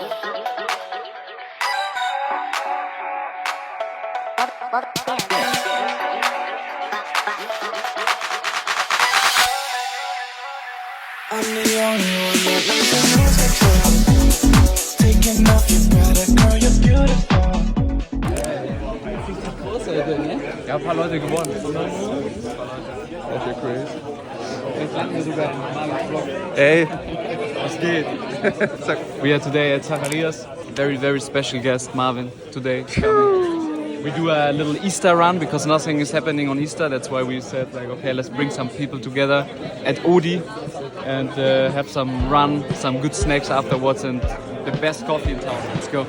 I'm the only one that makes the music drop. Taking off your sweater, girl, you're beautiful. Ja, ein paar Leute gewonnen. Okay, crazy. Jetzt landen wir sogar im normalen Vlog. Ey, was geht? We are today at Zacharias. Very, very special guest, Marvin, today. We do a little Easter run because nothing is happening on Easter. That's why we said, like, okay, let's bring some people together at Odi and have some run, some good snacks afterwards and the best coffee in town. Let's go.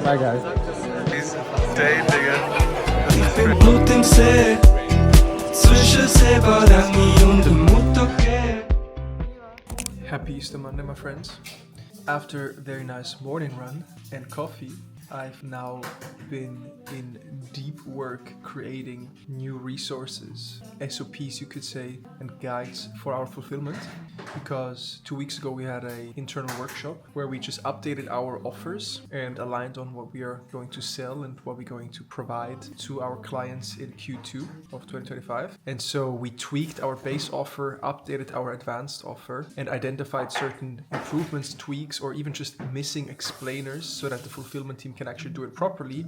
Bye, guys. Peace. Day, Ich bin Blut im See, zwischen Seebarangi und dem Mutoke. Happy Easter Monday, my friends. After a very nice morning run and coffee, I've now been in deep work creating new resources, SOPs you could say, and guides for our fulfillment. Because 2 weeks ago we had an internal workshop where we just updated our offers and aligned on what we are going to sell and what we're going to provide to our clients in Q2 of 2025. And so we tweaked our base offer, updated our advanced offer, and identified certain improvements, tweaks, or even just missing explainers so that the fulfillment team can actually do it properly,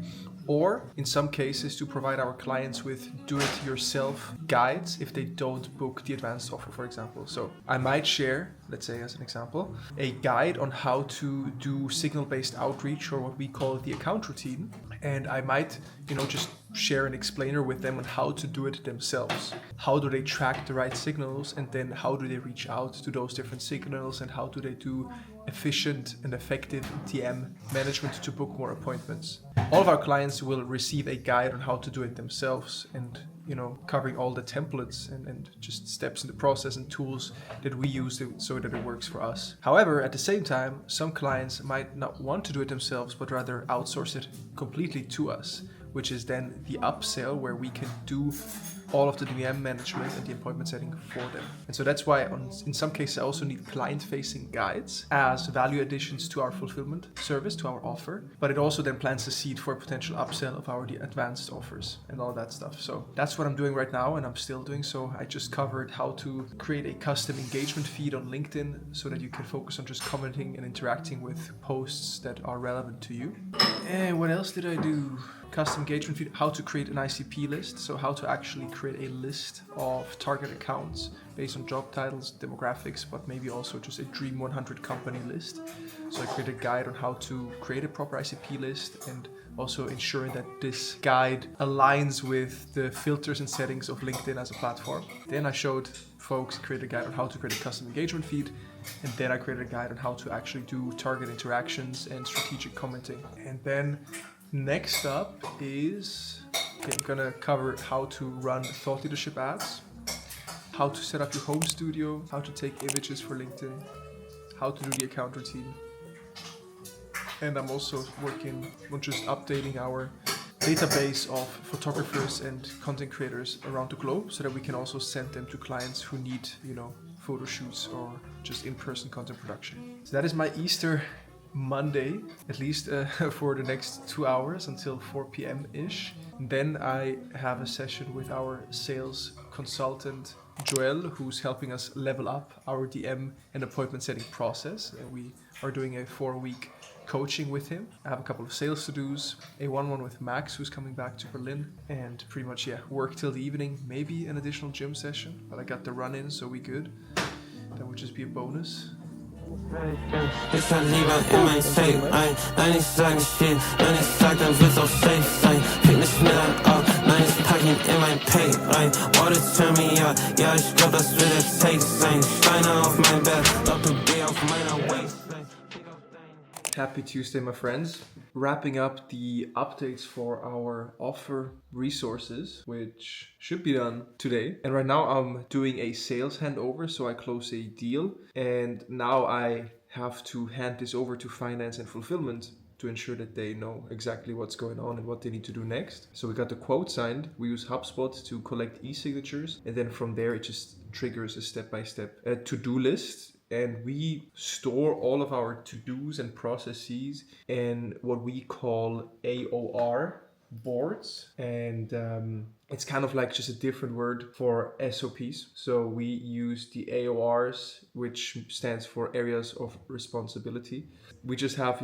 or in some cases to provide our clients with do-it-yourself guides if they don't book the advanced offer, for example. So I might share, let's say as an example, a guide on how to do signal-based outreach, or what we call the account routine, and I might, just share an explainer with them on how to do it themselves. How do they track the right signals, and then how do they reach out to those different signals, and how do they do efficient and effective DM management to book more appointments. All of our clients will receive a guide on how to do it themselves, and covering all the templates and just steps in the process and tools that we use so that it works for us. However, at the same time, some clients might not want to do it themselves, but rather outsource it completely to us, which is then the upsell where we can do all of the DM management and the appointment setting for them. And so that's why in some cases I also need client-facing guides as value additions to our fulfillment service, to our offer. But it also then plants the seed for a potential upsell of our advanced offers and all that stuff. So that's what I'm doing right now, and I'm still doing so. I just covered how to create a custom engagement feed on LinkedIn so that you can focus on just commenting and interacting with posts that are relevant to you. And what else did I do? Custom engagement feed, how to create an ICP list, so how to actually create a list of target accounts based on job titles, demographics, but maybe also just a Dream 100 company list. So I created a guide on how to create a proper ICP list, and also ensuring that this guide aligns with the filters and settings of LinkedIn as a platform. Then I showed folks create a guide on how to create a custom engagement feed, and then I created a guide on how to actually do target interactions and strategic commenting. And then next up is, I'm gonna cover how to run thought leadership ads, how to set up your home studio, how to take images for LinkedIn, how to do the account routine. And I'm also working on just updating our database of photographers and content creators around the globe so that we can also send them to clients who need, photo shoots or just in-person content production. So that is my Easter Monday, at least for the next 2 hours until 4 p.m.-ish. Then I have a session with our sales consultant, Joel, who's helping us level up our DM and appointment setting process. And we are doing a 4-week coaching with him. I have a couple of sales to-dos, a one-on-one with Max, who's coming back to Berlin, and pretty much, work till the evening, maybe an additional gym session, but I got the run in, so we good. That would just be a bonus. Ist halt lieber in mein Safe, nein, ich sag nicht viel, wenn ich sag, dann wird's auch safe sein. Fick nicht schnell ab, nein, ich pack ihn in mein Pay rein. Oh, das turn me up, ja, ich glaub, das wird der Take sein. Steine auf mein Bett, Doppel-B auf meiner Waistline. Happy Tuesday, my friends. Wrapping up the updates for our offer resources, which should be done today. And right now I'm doing a sales handover, so I close a deal. And now I have to hand this over to finance and fulfillment to ensure that they know exactly what's going on and what they need to do next. So we got the quote signed. We use HubSpot to collect e-signatures. And then from there, it just triggers a step-by-step to-do list. and we store all of our to-dos and processes in what we call AOR boards, and it's kind of like just a different word for SOPs. So we use the AORs, which stands for areas of responsibility. We just have,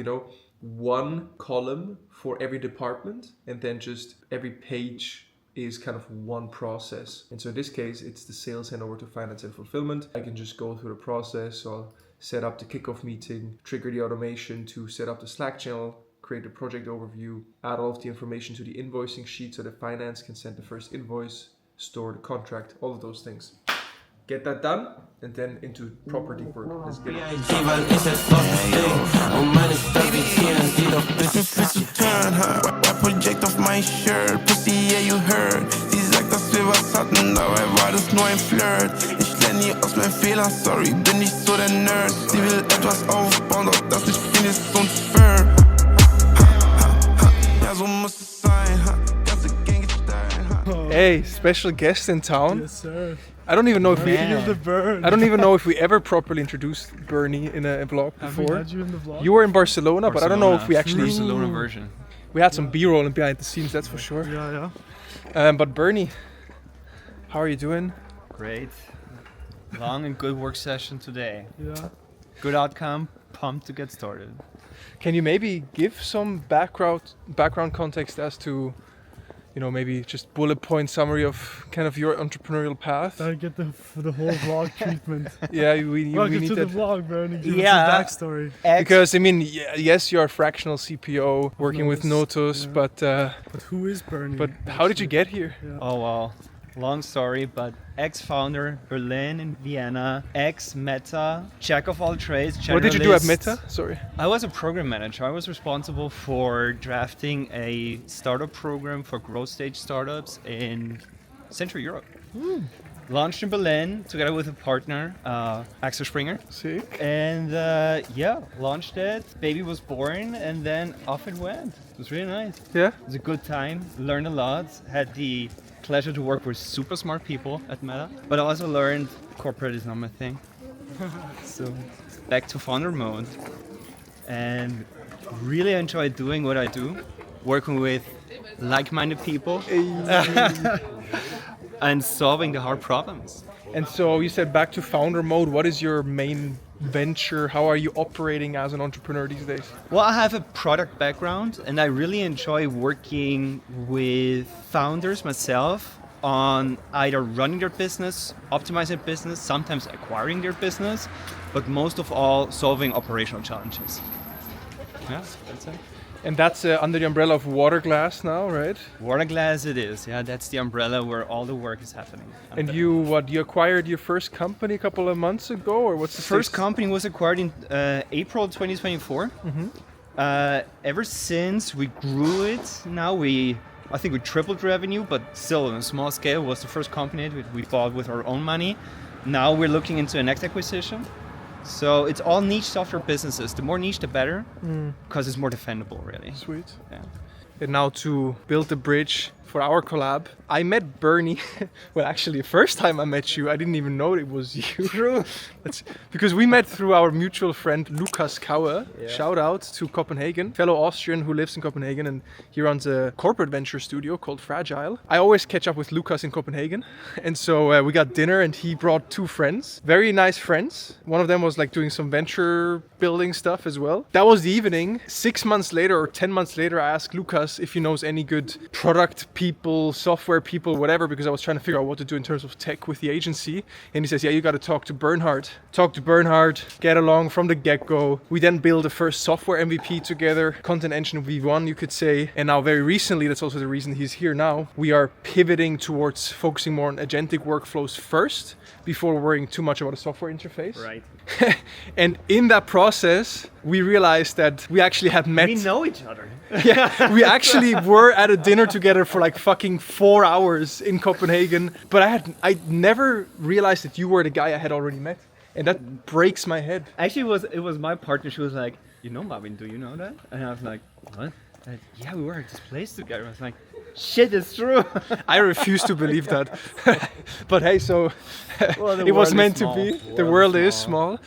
one column for every department, and then just every page is kind of one process. And so in this case, it's the sales handover to finance and fulfillment. I can just go through the process. So I'll set up the kickoff meeting, trigger the automation to set up the Slack channel, create a project overview, add all of the information to the invoicing sheet so that finance can send the first invoice, store the contract, all of those things. Get that done, and then into proper deep work. Let's get it. Projekt auf mein Shirt, Pussy, yeah, you heard. Sie sagt, dass wir was hatten, dabei war das nur ein Flirt. Ich lerne nie aus meinen Fehlern, sorry, bin nicht so der Nerd. Sie will etwas aufbauen, doch das nicht viel ist unfair. Ja, so muss es sein, ganze Gang ist steil. Hey, special guest in town. Yes, sir. I don't even know if I don't even know if we ever properly introduced Bernie in a vlog Have we before. had you in the vlog? You were in Barcelona, but I don't know if we actually. Barcelona version. We had some B-roll and behind the scenes, that's for sure. Yeah. But Bernie, how are you doing? Great. Long and good work session today. Yeah. Good outcome. Pumped to get started. Can you maybe give some background context as to, maybe just bullet point summary of kind of your entrepreneurial path? I get the whole vlog treatment. Yeah, we Welcome need to that. the vlog, Bernie. Give Yeah. us the backstory. Because yes, you're a fractional CPO working with Notus, yeah. but who is Bernie? but how did you get here? Yeah. Oh well, long story, but ex-founder, Berlin and Vienna, ex-Meta, jack of all trades, generalist. What did you do at Meta? Sorry. I was a program manager. I was responsible for drafting a startup program for growth stage startups in Central Europe. Launched in Berlin together with a partner, Axel Springer. Sick. And launched it. Baby was born, and then off it went. It was really nice. Yeah. It was a good time. Learned a lot. Had the pleasure to work with super smart people at Meta. But I also learned corporate is not my thing. So back to founder mode. And really enjoy doing what I do. Working with like-minded people. And solving the hard problems. And so you said back to founder mode. What is your main venture? How are you operating as an entrepreneur these days? Well, I have a product background and I really enjoy working with founders myself on either running their business, optimizing their business, sometimes acquiring their business, but most of all solving operational challenges. Yeah, that's it. And that's under the umbrella of Waterglass now, right? Waterglass it is, yeah, that's the umbrella where all the work is happening. And you acquired your first company a couple of months ago, or what's the First status? company was acquired in April 2024. Ever since we grew it, now I think we tripled revenue, but still on a small scale. Was the first company that we bought with our own money. Now we're looking into a next acquisition. So it's all niche software businesses. The more niche, the better, because it's more defendable, really. Sweet. Yeah. And now to build the bridge for our collab, I met Bernie. Well, actually, the first time I met you, I didn't even know it was you. True. Because we met through our mutual friend Lukas Kauer. Yeah. Shout out to Copenhagen, fellow Austrian who lives in Copenhagen, and he runs a corporate venture studio called Fragile. I always catch up with Lukas in Copenhagen, and so we got dinner, and he brought two friends, very nice friends. One of them was like doing some venture building stuff as well. That was the evening. 6 months later or 10 months later, I asked Lukas if he knows any good product people, software people, whatever, because I was trying to figure out what to do in terms of tech with the agency. And he says, yeah, you got to talk to Bernhard. Talk to Bernhard, get along from the get-go. We then build the first software MVP together, content engine V1, you could say. And now very recently, that's also the reason he's here now, we are pivoting towards focusing more on agentic workflows first, before worrying too much about a software interface. Right. And in that process, we realized that we actually had met. We know each other. Yeah, we actually were at a dinner together for like fucking 4 hours in Copenhagen. But I never realized that you were the guy I had already met. And that breaks my head. Actually, it was my partner. She was like, you know Marvin, do you know that? And I was like, what? Like, yeah, we were at this place together. I was like, shit, it's true. I refuse to believe that. But hey, so Well, the it was world meant is to small. be. The The world world is is small.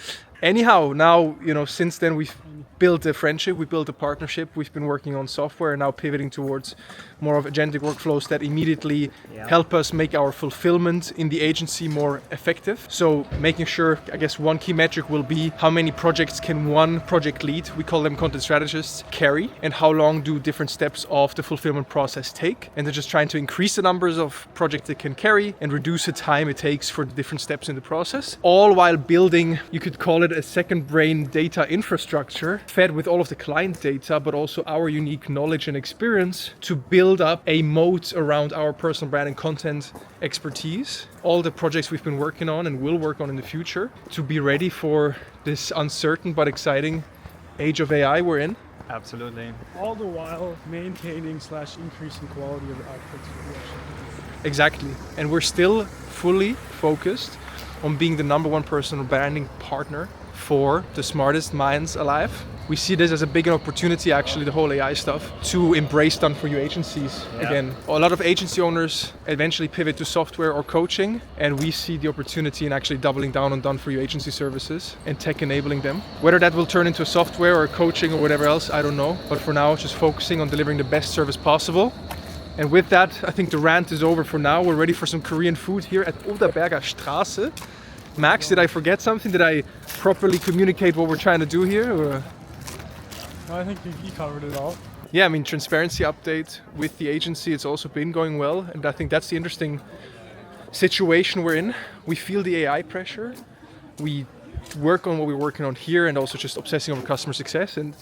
Anyhow, now, since then we've built a friendship, we built a partnership, we've been working on software, now pivoting towards more of agentic workflows that immediately help us make our fulfillment in the agency more effective. So making sure, I guess one key metric will be how many projects can one project lead, we call them content strategists, carry, and how long do different steps of the fulfillment process take. And they're just trying to increase the numbers of projects they can carry and reduce the time it takes for the different steps in the process, all while building, you could call it a second brain data infrastructure fed with all of the client data, but also our unique knowledge and experience to build up a moat around our personal brand and content expertise. All the projects we've been working on and will work on in the future to be ready for this uncertain but exciting age of AI we're in. Absolutely. All the while maintaining / increasing quality of the outputs. Exactly. And we're still fully focused on being the number one personal branding partner for the smartest minds alive. We see this as a big opportunity, actually, the whole AI stuff, to embrace done for you agencies again. A lot of agency owners eventually pivot to software or coaching, and we see the opportunity in actually doubling down on done for you agency services and tech enabling them. Whether that will turn into software or coaching or whatever else, I don't know. But for now, just focusing on delivering the best service possible. And with that, I think the rant is over for now. We're ready for some Korean food here at Oderberger Straße. Max, did I forget something? Did I properly communicate what we're trying to do here? Or? I think you covered it all. Yeah, I mean, transparency update with the agency, it's also been going well. And I think that's the interesting situation we're in. We feel the AI pressure. We work on what we're working on here and also just obsessing over customer success. And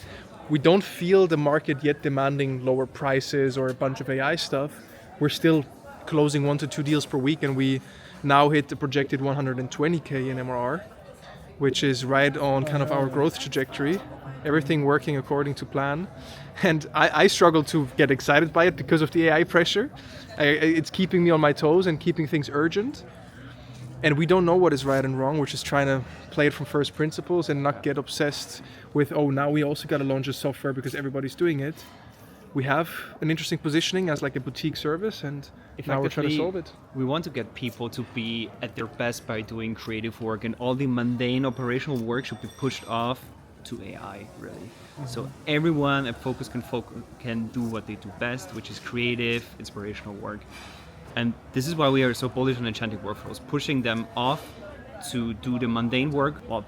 we don't feel the market yet demanding lower prices or a bunch of AI stuff. We're still closing 1 to 2 deals per week, and we now hit the projected 120K in MRR, which is right on kind of our growth trajectory. Everything working according to plan. And I struggle to get excited by it because of the AI pressure. It's keeping me on my toes and keeping things urgent. And we don't know what is right and wrong. We're just trying to play it from first principles and not get obsessed with, oh, now we also got to launch a software because everybody's doing it. We have an interesting positioning as like a boutique service, and now we're trying to solve it. We want to get people to be at their best by doing creative work, and all the mundane operational work should be pushed off to AI, really. Mm-hmm. So everyone at Focus can do what they do best, which is creative, inspirational work. And this is why we are so bullish on agentic workflows, pushing them off to do the mundane work, while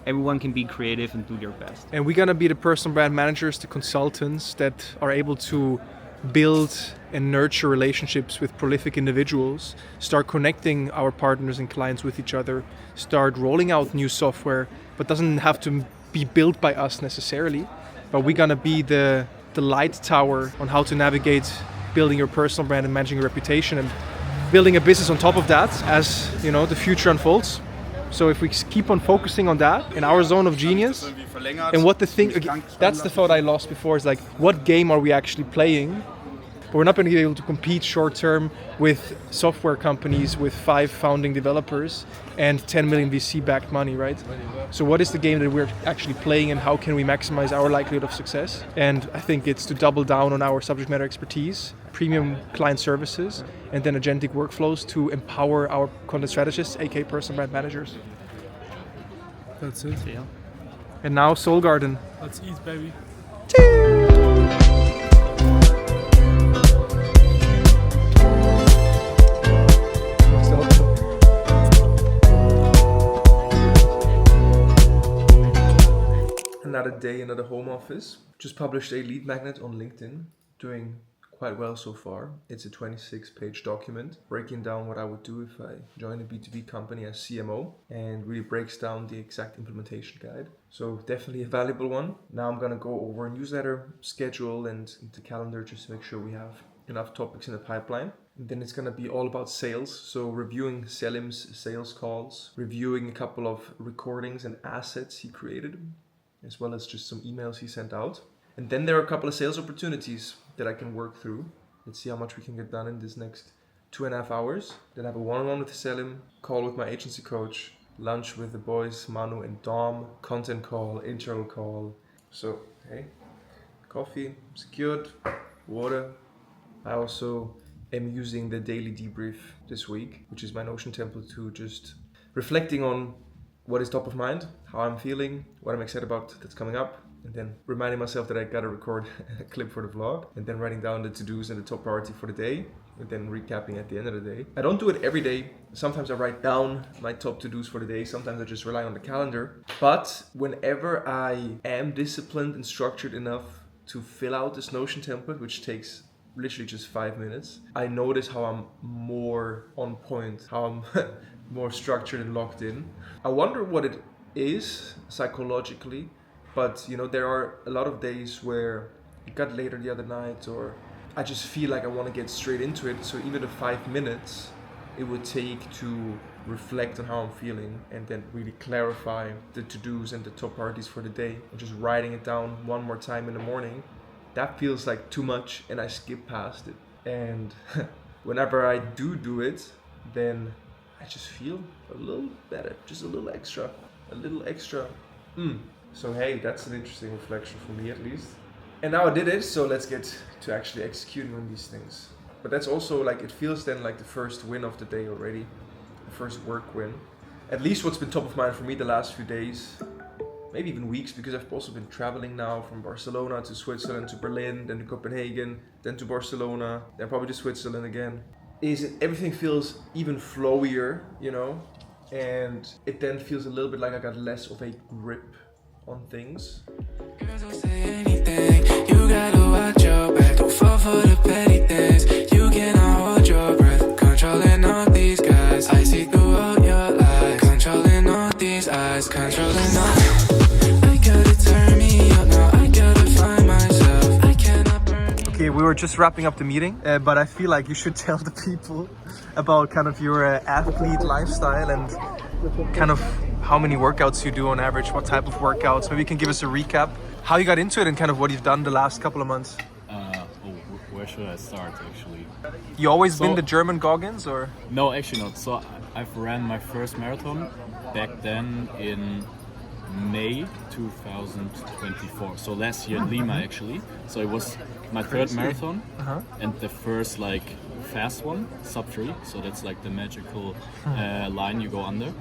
everyone can be creative and do their best. And we're gonna be the personal brand managers, the consultants that are able to build and nurture relationships with prolific individuals, start connecting our partners and clients with each other, start rolling out new software, but doesn't have to be built by us necessarily. But we're gonna be the light tower on how to navigate building your personal brand and managing your reputation and building a business on top of that as the future unfolds. So if we keep on focusing on that in our zone of genius, and what the thing, that's the thought I lost before, is like, what game are we actually playing? But we're not going to be able to compete short term with software companies with 5 founding developers and 10 million VC backed money, right? So what is the game that we're actually playing, and how can we maximize our likelihood of success? And I think it's to double down on our subject matter expertise, premium client services, and then agentic workflows to empower our content strategists, aka personal brand managers. That's it. Yeah. And now Soul Garden. Let's eat, baby. Another day, another home office. Just published a lead magnet on LinkedIn, doing quite well so far. It's a 26-page document breaking down what I would do if I joined a B2B company as CMO, and really breaks down the exact implementation guide. So definitely a valuable one. Now I'm gonna go over a newsletter schedule and the calendar just to make sure we have enough topics in the pipeline. And then it's gonna be all about sales. So reviewing Selim's sales calls, reviewing a couple of recordings and assets he created, as well as just some emails he sent out. And then there are a couple of sales opportunities that I can work through. Let's see how much we can get done in this next 2.5 hours. Then I have a one-on-one with Selim, call with my agency coach, lunch with the boys, Manu and Dom, content call, internal call. So, hey, coffee, secured, water. I also am using the daily debrief this week, which is my Notion template to just reflecting on what is top of mind, how I'm feeling, what I'm excited about that's coming up, and then reminding myself that I gotta record a clip for the vlog, and then writing down the to-dos and the top priority for the day, and then recapping at the end of the day. I don't do it every day. Sometimes I write down my top to-dos for the day. Sometimes I just rely on the calendar. But whenever I am disciplined and structured enough to fill out this Notion template, which takes literally just 5 minutes, I notice how I'm more on point, how I'm more structured and locked in. I wonder what it is psychologically, but you know, there are a lot of days where it got later the other night, or I just feel like I want to get straight into it. So even the 5 minutes it would take to reflect on how I'm feeling and then really clarify the to-dos and the top priorities for the day, and just writing it down one more time in the morning, that feels like too much and I skip past it. And whenever I do it, then I just feel a little better, just a little extra. So hey, that's an interesting reflection for me at least. And now I did it, so let's get to actually executing on these things. But that's also like, it feels then like the first win of the day already, the first work win. At least what's been top of mind for me the last few days, maybe even weeks, because I've also been traveling now from Barcelona to Switzerland to Berlin, then to Copenhagen, then to Barcelona, then probably to Switzerland again, is everything feels even flowier, you know? And it then feels a little bit like I got less of a grip on things. Girls will say anything, you gotta watch your back, don't fall for the petty things, you cannot hold your breath, controlling all these guys, I see throughout your lies, controlling all these eyes, controlling all, I gotta turn me up now, I gotta find myself, I cannot burn. Okay, we were just wrapping up the meeting, but I feel like you should tell the people about kind of your athlete lifestyle and kind of how many workouts you do on average, what type of workouts. Maybe you can give us a recap, how you got into it and kind of what you've done the last couple of months. Where should I start actually? You always been the German Goggins, or? No, actually not. So I've ran my first marathon back then in May 2024. So last year in Lima actually. So it was my third marathon and the first like fast one, sub 3. So that's like the magical line you go under.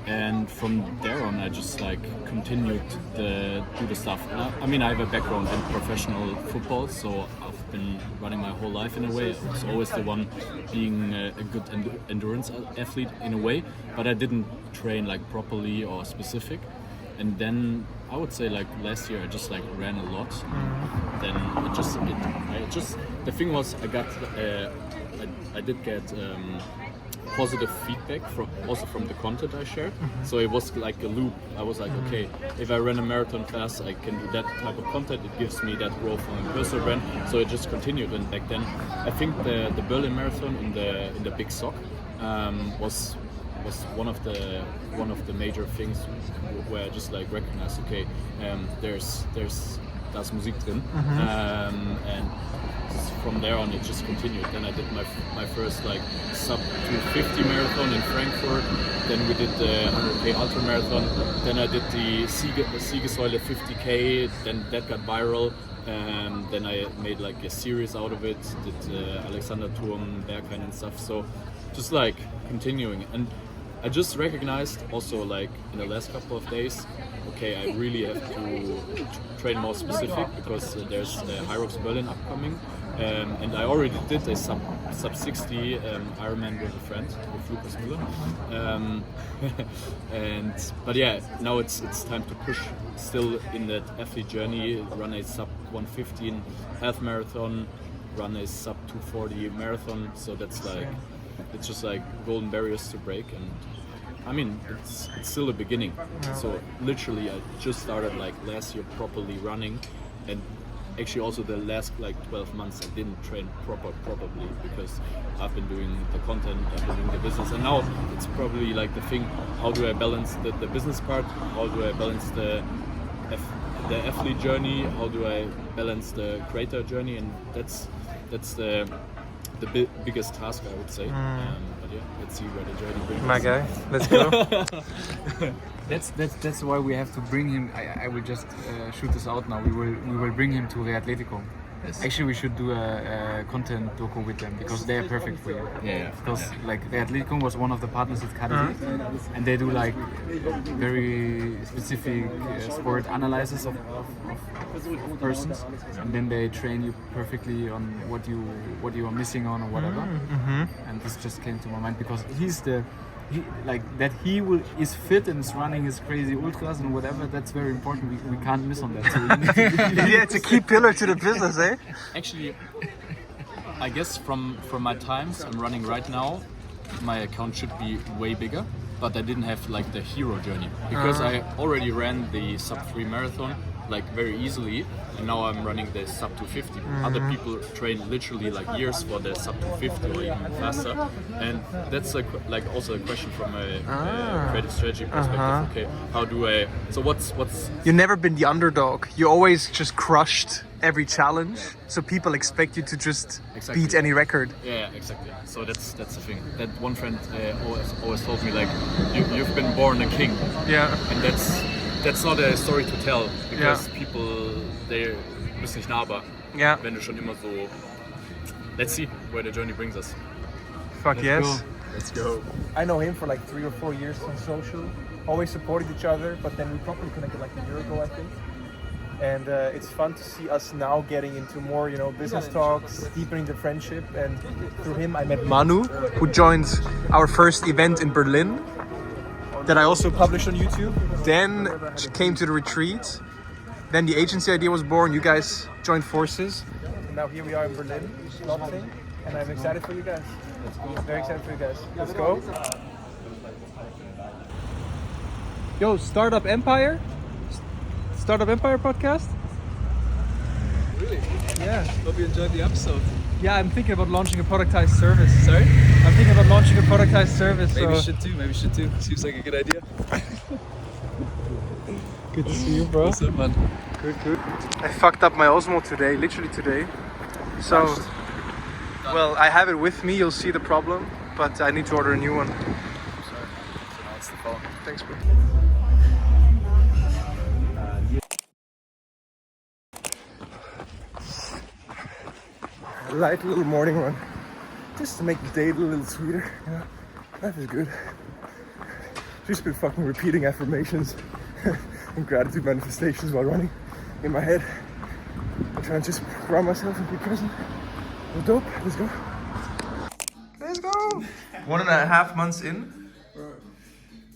And from there on, I just like continued to do the stuff. I mean, I have a background in professional football, so I've been running my whole life in a way. I was always the one being a good endurance athlete in a way, but I didn't train like properly or specific. And then I would say like last year I just like ran a lot. Then the thing was I did get positive feedback from the content I shared. So it was like a loop. I was like, okay, if I run a marathon fast, I can do that type of content. It gives me that growth on a personal brand. So it just continued. And back then, I think the Berlin Marathon in the big sock was one of the major things where I just like recognized, okay, there's Das Musik drin, and from there on it just continued. Then I did my first like sub 250 marathon in Frankfurt. Then we did the 100k ultra marathon. Then I did the Siegessäule 50k. Then that got viral. Then I made like a series out of it. Did Alexander Turm, Berghain and stuff. So just like continuing. And I just recognized also like in the last couple of days, okay, I really have to train more specific because there's Hyrox Berlin upcoming, and I already did a sub 60 Ironman with a friend, with Lucas Müller, but yeah, now it's time to push still in that athlete journey, run a sub 115 half marathon, run a sub 240 marathon. So that's like, it's just like golden barriers to break. And I mean, it's still the beginning. So literally I just started like last year properly running, and actually also the last like 12 months I didn't train properly because I've been doing the content, I've been doing the business, and now it's probably like the thing, how do I balance the business part, how do I balance the athlete journey, how do I balance the creator journey, and that's the biggest task, I would say. But yeah, let's see where the journey brings us. My guy, let's go. That's why we have to bring him. I will just shoot this out now. We will bring him to the Atletico. Actually, we should do a content docu with them because they are perfect for you. Yeah. Because like the Athleticum was one of the partners with Kadri, and they do like very specific sport analysis of persons, and then they train you perfectly on what you are missing on or whatever. And this just came to my mind because is fit and is running his crazy ultras and whatever. That's very important. We can't miss on that. So Yeah, it's a key pillar to the business, eh? Actually, I guess from my times I'm running right now, my account should be way bigger, but I didn't have like the hero journey because I already ran the sub-3 marathon like very easily, and now I'm running the sub 250. Other people train literally like years for the sub 250 or even faster, and that's like also a question from a creative strategy perspective. Okay, how do I? So what's? You've never been the underdog. You always just crushed every challenge, so people expect you to just beat any record. Yeah, exactly. So that's the thing. That one friend always told me like, you've been born a king. Yeah. And that's not a story to tell because people they müssen nicht nah, aber wenn du schon immer so. Let's see where the journey brings us. Fuck yes. Let's go. I know him for like 3 or 4 years on social. Always supported each other, but then we properly connected like a year ago, I think. And it's fun to see us now getting into more, business talks, deepening the friendship. And through him, I met Manu, who joined our first event in Berlin, that I also published on YouTube. Then came to the retreat. Then the agency idea was born. You guys joined forces. And now here we are in Berlin, launching. And I'm excited for you guys. Very excited for you guys. Let's go. Yo, Startup Empire? Startup Empire podcast? Really? Yeah. Hope you enjoyed the episode. Yeah, I'm thinking about launching a productized service. Sorry? I'm thinking about launching a productized service. Maybe so. you should too. Seems like a good idea. Good to see you, bro. What's up, man? Good. I fucked up my Osmo today, literally today. So, well, I have it with me. You'll see the problem, but I need to order a new one. Sorry. So now it's the phone. Thanks, bro. Light little morning run. Just to make the day a little sweeter, Life is good. Just been fucking repeating affirmations and gratitude manifestations while running in my head. I'm trying to just ground myself and be present. Well, dope. Let's go. Let's go. 1.5 months in. Bro,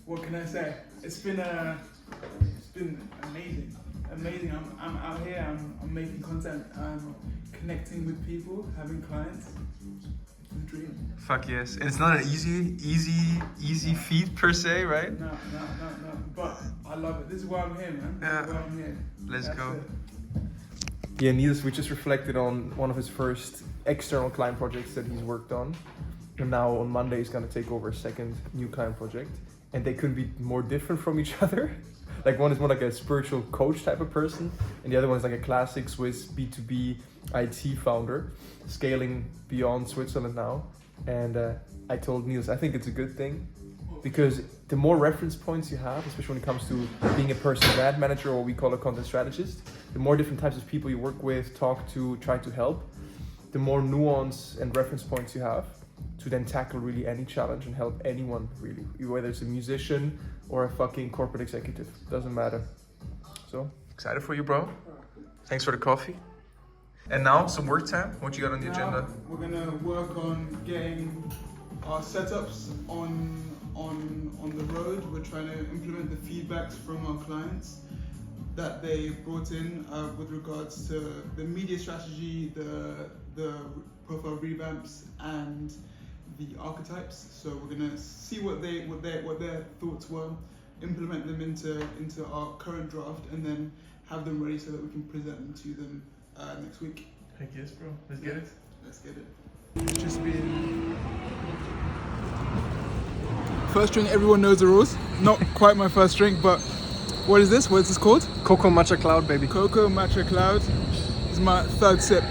what can I say? It's been amazing. I'm out here. I'm making content. I'm connecting with people, having clients. It's a dream. Fuck yes. And it's not an easy feat per se, right? No. But I love it. This is why I'm here, man. Yeah. This is why I'm here. Let's go. It. Yeah, Niels, we just reflected on one of his first external client projects that he's worked on. And now on Monday he's gonna take over a second new client project. And they couldn't be more different from each other. Like one is more like a spiritual coach type of person, and the other one is like a classic Swiss B2B IT founder, scaling beyond Switzerland now. And I told Niels, I think it's a good thing, because the more reference points you have, especially when it comes to being a personal brand manager, or what we call a content strategist, the more different types of people you work with, talk to, try to help, the more nuance and reference points you have to then tackle really any challenge and help anyone really, whether it's a musician or a fucking corporate executive, doesn't matter. So excited for you, bro. Thanks for the coffee. And now some work time. What you got on the agenda? We're gonna work on getting our setups on the road. We're trying to implement the feedbacks from our clients that they brought in with regards to the media strategy, the profile revamps, and the archetypes. So we're gonna see what their thoughts were, implement them into our current draft, and then have them ready so that we can present them to them next week. Heck yes, bro. Let's get it. Let's get it. It's just been first drink. Everyone knows the rules. Not quite my first drink, but what is this? What is this called? Coco Matcha Cloud, baby. Coco Matcha Cloud. This is my third sip.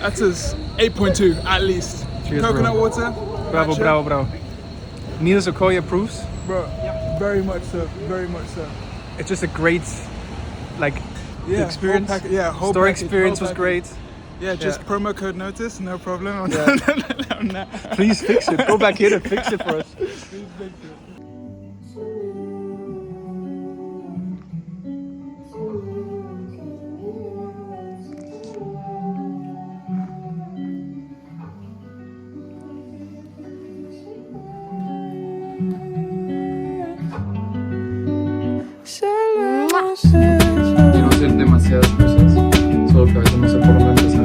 That is 8.2 at least. Cheers, Coconut bro. water. Bravo, matcha. bravo. Niels Okoye approves. Bro, very much so. Very much so. It's just a great like the experience? Whole Store package, experience whole was package. great. Yeah, just promo code notus, no problem. Please fix it. Go back in and fix it for us. Y no ser demasiadas cosas, solo que a veces no sé por dónde empezar.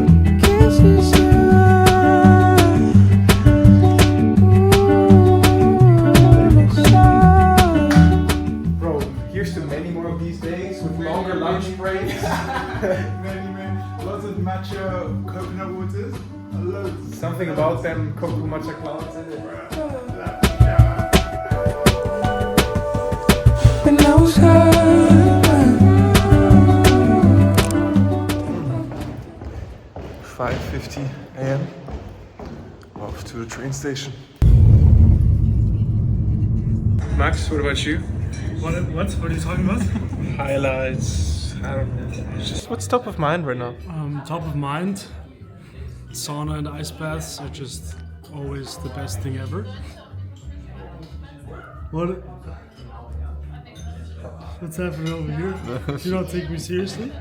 Bro, here's to many more of these days with longer lunch breaks. many. Lots of matcha coconut waters. Loads. Something about them coco matcha clouds in it. 5:50 a.m. Off to the train station. Max, what about you? What are you talking about? Highlights, I don't know. Just what's top of mind right now? Top of mind, sauna and ice baths are just always the best thing ever. What's happening over here? You don't take me seriously?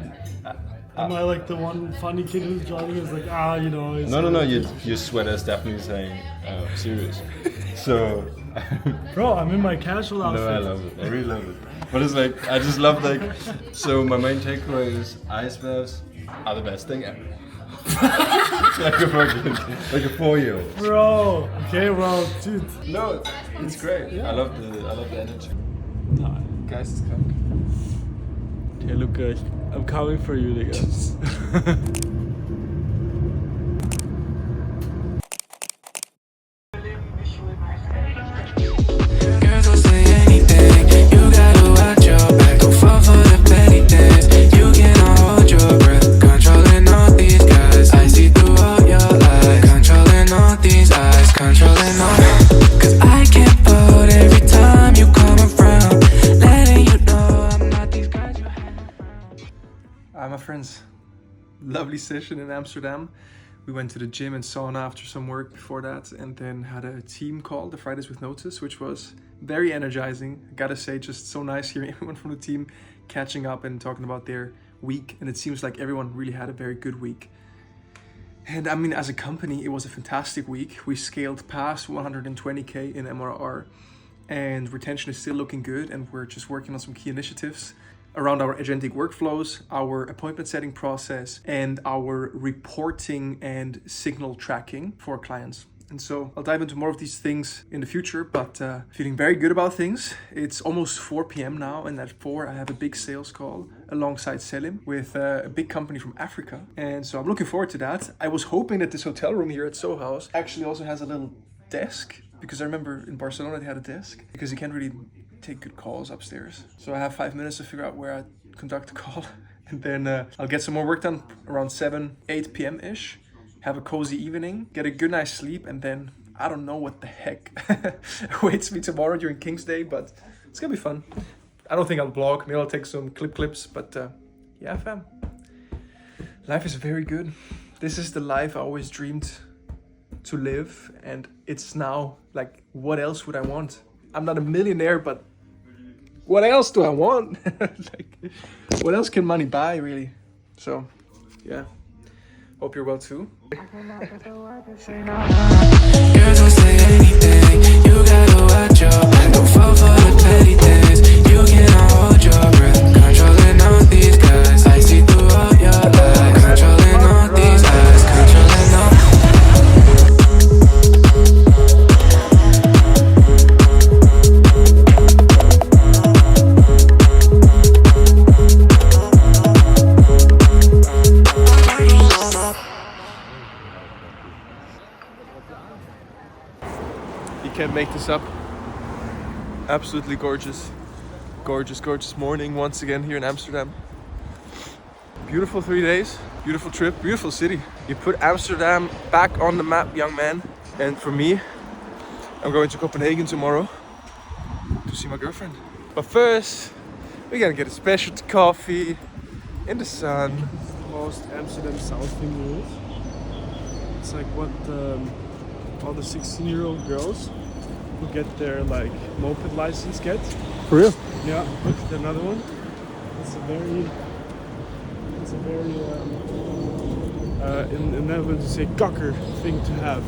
Am I like the one funny kid who's driving? Is like, you know. No. Your sweater is definitely saying serious. So. Bro, I'm in my casual outfit. No, I love it. I really love it. But it's like I just love like. So my main takeaway is ice baths are the best thing ever. like a 4-year-old. Bro, okay, well, dude. No, it's great. Yeah. I love the energy. Guys is krank. Okay, look, guys, I'm coming for you, guys. Girls will say anything. You gotta watch your back. Don't fall for the petty things. You cannot hold your breath. Controlling all these guys. I see through all your lies. Controlling all these eyes. Controlling all. Cause I can't vote every time you come around. Letting you know I'm not these guys you have. My friends, lovely session in Amsterdam. We went to the gym and sauna after some work before that, and then had a team call, the Fridays with Notus, which was very energizing. I gotta say, just so nice hearing everyone from the team catching up and talking about their week. And it seems like everyone really had a very good week. And I mean, as a company, it was a fantastic week. We scaled past 120K in MRR, and retention is still looking good. And we're just working on some key initiatives around our agentic workflows, our appointment setting process, and our reporting and signal tracking for clients. And so I'll dive into more of these things in the future, but feeling very good about things. It's almost 4 p.m. now, and at 4 I have a big sales call alongside Selim with a big company from Africa. And so I'm looking forward to that. I was hoping that this hotel room here at Soho House actually also has a little desk, because I remember in Barcelona they had a desk, because you can't really take good calls upstairs. So I have 5 minutes to figure out where I conduct a call, and then I'll get some more work done around 8 p.m. ish, have a cozy evening, get a good night's sleep, and then I don't know what the heck awaits me tomorrow during Kingsday, but it's gonna be fun. I don't think I'll vlog, maybe I'll take some clips, but yeah, fam. Life is very good. This is the life I always dreamed to live, and it's now, like, what else would I want? I'm not a millionaire, but what else do I want? Like, what else can money buy, really? So, yeah. Hope you're well too. Girls will say anything. You gotta watch your back. Don't fall for the petty things. You cannot hold your breath. Controlling all these guys. I see through all your lies. Controlling all these eyes. Controlling all. Can't make this up. Absolutely gorgeous. Gorgeous morning once again here in Amsterdam. Beautiful 3 days, beautiful trip, beautiful city. You put Amsterdam back on the map, young man. And for me, I'm going to Copenhagen tomorrow to see my girlfriend. But first, We're gonna get a specialty coffee in the sun. Most Amsterdam South thing is. It's like what all the 16-year-old girls who get their like moped license get. For real? Yeah, look, another one. It's a very in Netherlands you say kakker thing to have.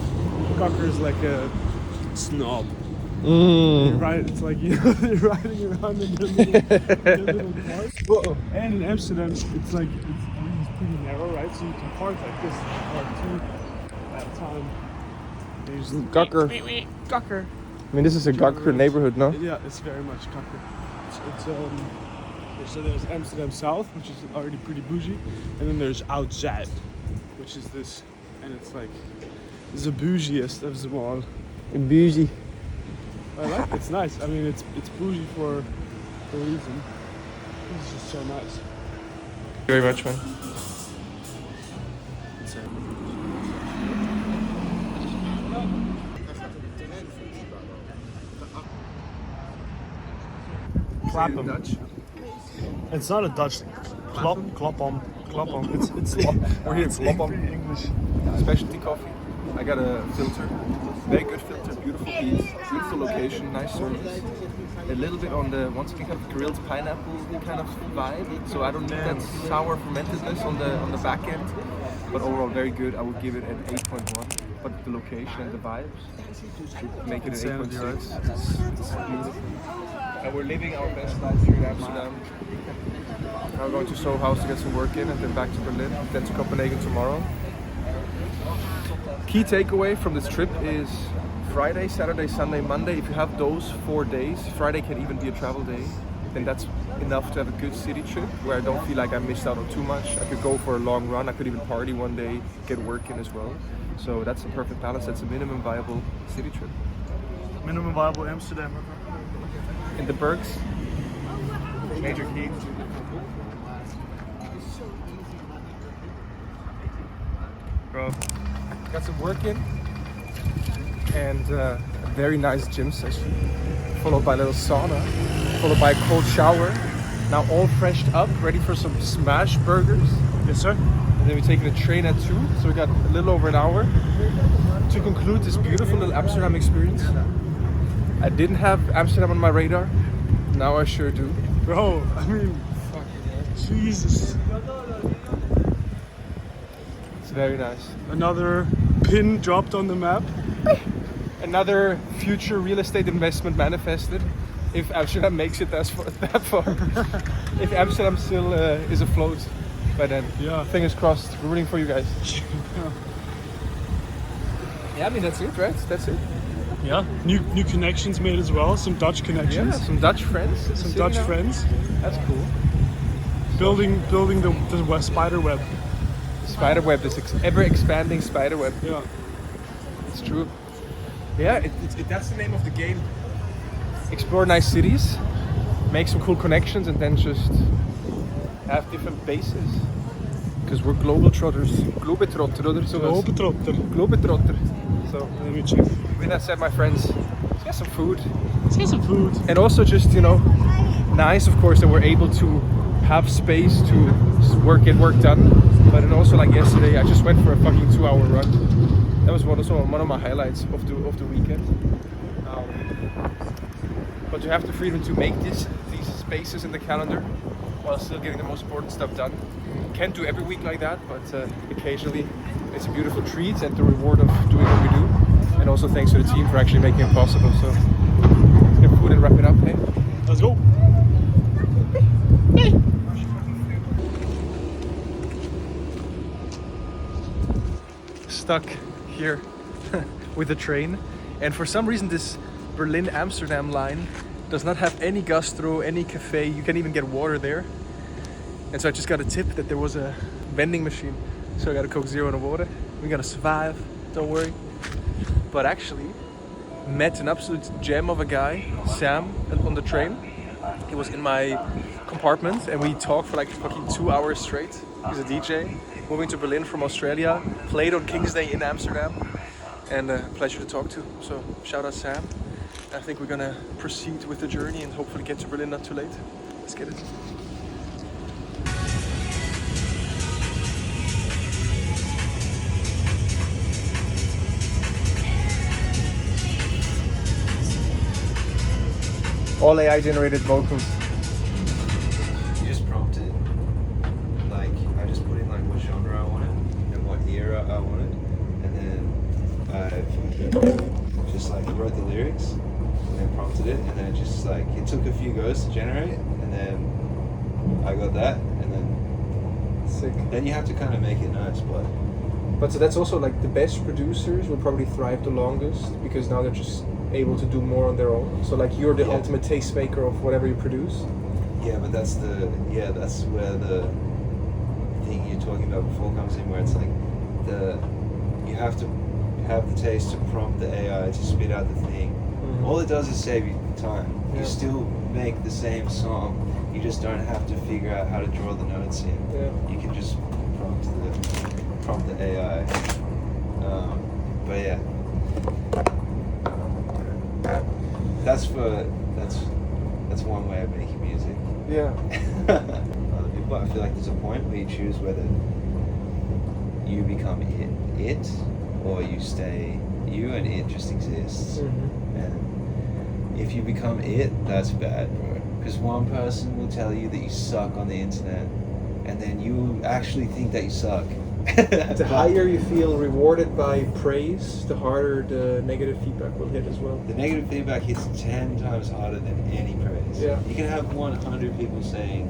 Kakker is like a snob. Right, it's like you're riding around in the little cars. Whoa. And in Amsterdam, it's like it's pretty narrow, right? So you can park like this, park two at a time. There's Kakker. Kakker. I mean, this is a Kakker neighborhood, no? Yeah, it's very much Kakker. So there's Amsterdam South, which is already pretty bougie, and then there's Oud-Zuid, which is this, and it's like the bougiest of them all. Bougie. I like it. It's nice. I mean, it's bougie for a reason. It's just so nice. Thank you very much, man. Clap 'em. It's not a Dutch. Klop on. It's We're here, it's klop on. pretty English. Specialty coffee. I got a filter. Very good filter, beautiful beans, beautiful location, nice service. A little bit on the, once again, kind of grilled pineapple kind of vibe. So I don't need that sour fermentedness on the back end. But overall, very good. I would give it an 8.1. But the location and the vibes make it an 8.6. It's beautiful. And we're living our best life here in Amsterdam. Now we're going to Soho House to get some work in, and then back to Berlin, then to Copenhagen tomorrow. Key takeaway from this trip is Friday, Saturday, Sunday, Monday. If you have those 4 days, Friday can even be a travel day, then that's enough to have a good city trip where I don't feel like I missed out on too much. I could go for a long run, I could even party one day, get work in as well. So that's a perfect balance, that's a minimum viable city trip. Minimum viable Amsterdam. In the Bergs, major key. Bro, got some work in and a very nice gym session, followed by a little sauna, followed by a cold shower. Now all freshed up, ready for some smash burgers. Yes, sir. And then we're taking a train at 2, so we got a little over an hour to conclude this beautiful little Amsterdam experience. I didn't have Amsterdam on my radar, now I sure do. Bro, I mean, Jesus. It's very nice. Another pin dropped on the map. Another future real estate investment manifested. If Amsterdam makes it that far. If Amsterdam still is afloat by then. Yeah. Fingers crossed. We're rooting for you guys. Yeah, I mean that's it, right? That's it. Yeah. New connections made as well. Some Dutch connections. Yeah, some Dutch friends. Some Dutch friends. That's cool. Building the spider web. Spider web, this ever expanding spider web. Yeah. It's true. Yeah, that's the name of the game. Explore nice cities, make some cool connections, and then just have different bases. Because we're globetrotters. Globetrotter. Globetrotter. So, let me check. With that said, my friends, let's get some food. Let's get some food. And also just, nice, of course, that we're able to have space to get work done. But then also, like yesterday, I just went for a fucking 2-hour run. That was one of my highlights of the weekend. But you have the freedom to make these spaces in the calendar while still getting the most important stuff done. Can't do every week like that, but occasionally it's a beautiful treat and the reward of doing what we do. And also thanks to the team for actually making it possible. So let's get food and wrap it up. Hey, let's go. Stuck here with the train, and for some reason this Berlin-Amsterdam line does not have any gastro, any cafe. You can't even get water there. And so I just got a tip that there was a vending machine. So I got a Coke Zero and a water. We're gonna survive, don't worry. But actually, met an absolute gem of a guy, Sam, on the train. He was in my compartment and we talked for like fucking 2 hours straight. He's a DJ, moving to Berlin from Australia, played on Kingsday in Amsterdam, and a pleasure to talk to. So shout out Sam. I think we're gonna proceed with the journey and hopefully get to Berlin not too late. Let's get it. All AI generated vocals. You just prompt it. Like, I just put in like what genre I wanted and what era I wanted, and then I just like wrote the lyrics and then prompted it, and then it just like, it took a few goes to generate, and then I got that, and then Sick. Then you have to kind of make it nice, But so that's also like the best producers will probably thrive the longest because now they're just able to do more on their own. So like you're the ultimate tastemaker of whatever you produce. yeah, but that's where the thing you're talking about before comes in, where it's like you have to have the taste to prompt the AI to spit out the thing. Mm-hmm. All it does is save you time. Yeah. You still make the same song. You just don't have to figure out how to draw the notes in. Yeah. You can just prompt the AI. But yeah, that's one way of making music. Yeah. Other people, I feel like there's a point where you choose whether you become it or you stay you and it just exists. Mm-hmm. And if you become it, that's bad, bro. Because one person will tell you that you suck on the internet, and then you actually think that you suck. The higher you feel rewarded by praise, the harder the negative feedback will hit as well. The negative feedback hits 10 times harder than any praise. Yeah. You can have 100 people saying,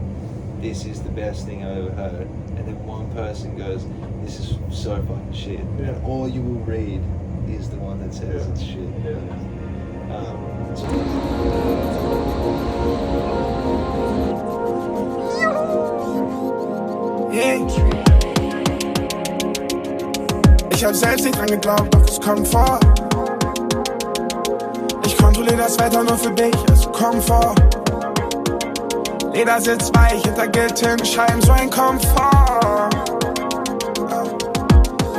this is the best thing I've ever heard, and then one person goes, this is so fucking shit. Yeah. And all you will read is the one that says it's shit. Ich hab selbst nicht dran geglaubt, doch es kommt vor. Ich kontrolliere das Wetter nur für dich, also komm vor. Ledersitz weich, hinter Gittin, Scheiben so ein Komfort.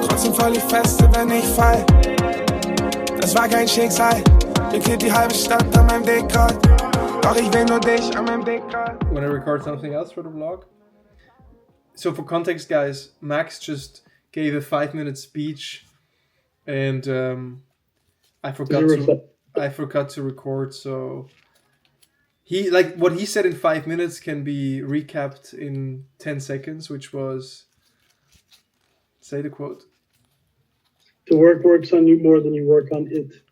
Trotzdem fall ich feste, wenn ich fall. Das war kein Schicksal, beklebt die halbe Stadt an meinem Deckgrad. Doch ich will nur dich an meinem Deckgrad. When I record something else for the vlog. So for context, guys, Max just gave a 5-minute speech, and I forgot to record. So he what he said in 5 minutes can be recapped in 10 seconds, which was, say the quote. The work works on you more than you work on it.